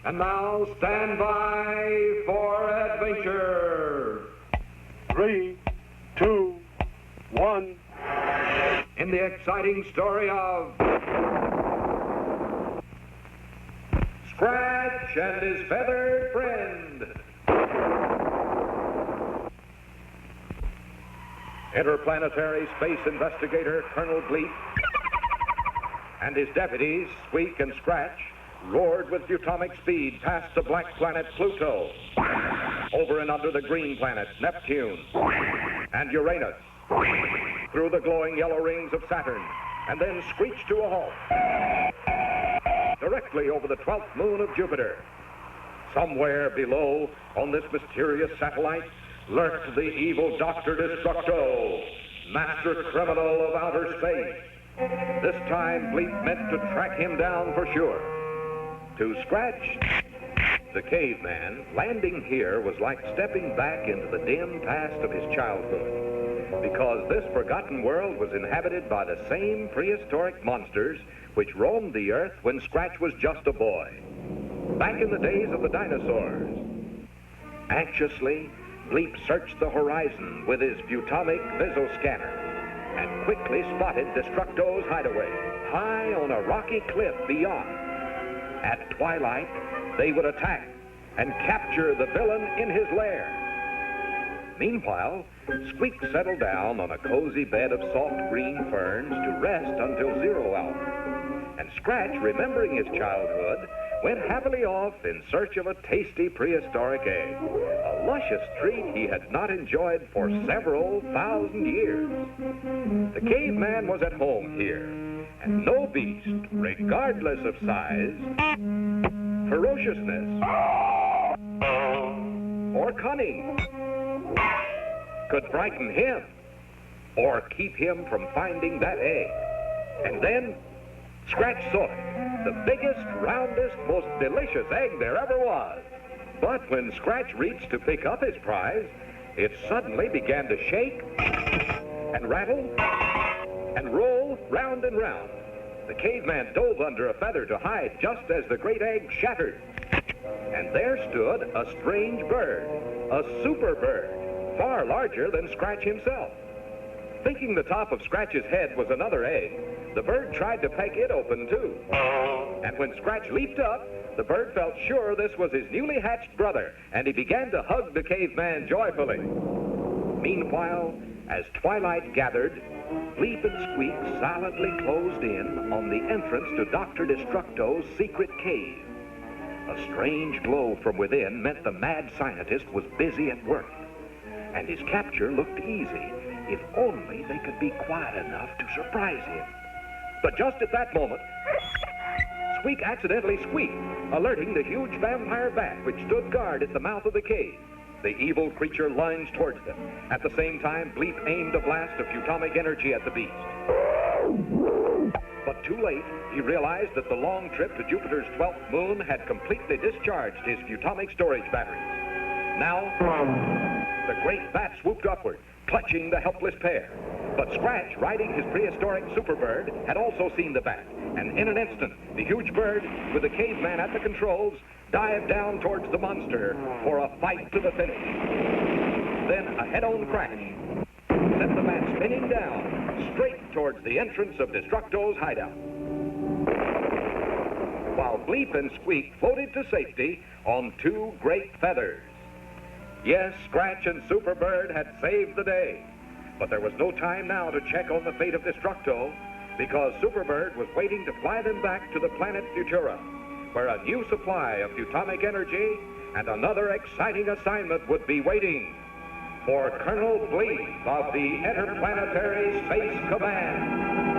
And now stand by for adventure. 3, 2, 1. In the exciting story of Scratch and His Feathered Friend. Interplanetary space investigator Colonel Bleep and his deputies, Squeak and Scratch, roared with atomic speed past the black planet Pluto, over and under the green planets Neptune and Uranus, through the glowing yellow rings of Saturn, and then screeched to a halt, directly over the 12th moon of Jupiter. Somewhere below, on this mysterious satellite, lurked the evil Dr. Destructo, master criminal of outer space. This time, Bleep meant to track him down for sure. To Scratch, the caveman, landing here was like stepping back into the dim past of his childhood, because this forgotten world was inhabited by the same prehistoric monsters which roamed the earth when Scratch was just a boy, back in the days of the dinosaurs. Anxiously, Bleep searched the horizon with his Butomic Visoscanner and quickly spotted Destructo's hideaway, high on a rocky cliff beyond. At twilight, they would attack and capture the villain in his lair. Meanwhile, Squeak settled down on a cozy bed of soft green ferns to rest until 0 hour. And Scratch, remembering his childhood, went happily off in search of a tasty prehistoric egg, a luscious treat he had not enjoyed for several thousand years. The caveman was at home here, and no beast, regardless of size, ferociousness, or cunning, could frighten him or keep him from finding that egg. And then Scratch saw it, the biggest, roundest, most delicious egg there ever was. But when Scratch reached to pick up his prize, it suddenly began to shake and rattle and roll round and round. The caveman dove under a feather to hide just as the great egg shattered. And there stood a strange bird, a super bird, far larger than Scratch himself. Thinking the top of Scratch's head was another egg, the bird tried to peck it open too. And when Scratch leaped up, the bird felt sure this was his newly hatched brother, and he began to hug the caveman joyfully. Meanwhile, as twilight gathered, Bleep and Squeak silently closed in on the entrance to Dr. Destructo's secret cave. A strange glow from within meant the mad scientist was busy at work, and his capture looked easy if only they could be quiet enough to surprise him. But just at that moment, Squeak accidentally squeaked, alerting the huge vampire bat which stood guard at the mouth of the cave. The evil creature lunged towards them. At the same time, Bleep aimed a blast of Butomic energy at the beast. But too late, he realized that the long trip to Jupiter's 12th moon had completely discharged his Butomic storage batteries. Now, the great bat swooped upward, clutching the helpless pair. But Scratch, riding his prehistoric superbird, had also seen the bat, and in an instant, the huge bird, with the caveman at the controls, dived down towards the monster for a fight to the finish. Then a head-on crash sent the bat spinning down, straight towards the entrance of Destructo's hideout, while Bleep and Squeak floated to safety on 2 great feathers. Yes, Scratch and Superbird had saved the day, but there was no time now to check on the fate of Destructo, because Superbird was waiting to fly them back to the planet Futura, where a new supply of Butomic energy and another exciting assignment would be waiting for Colonel Bleep of the Interplanetary Space Command.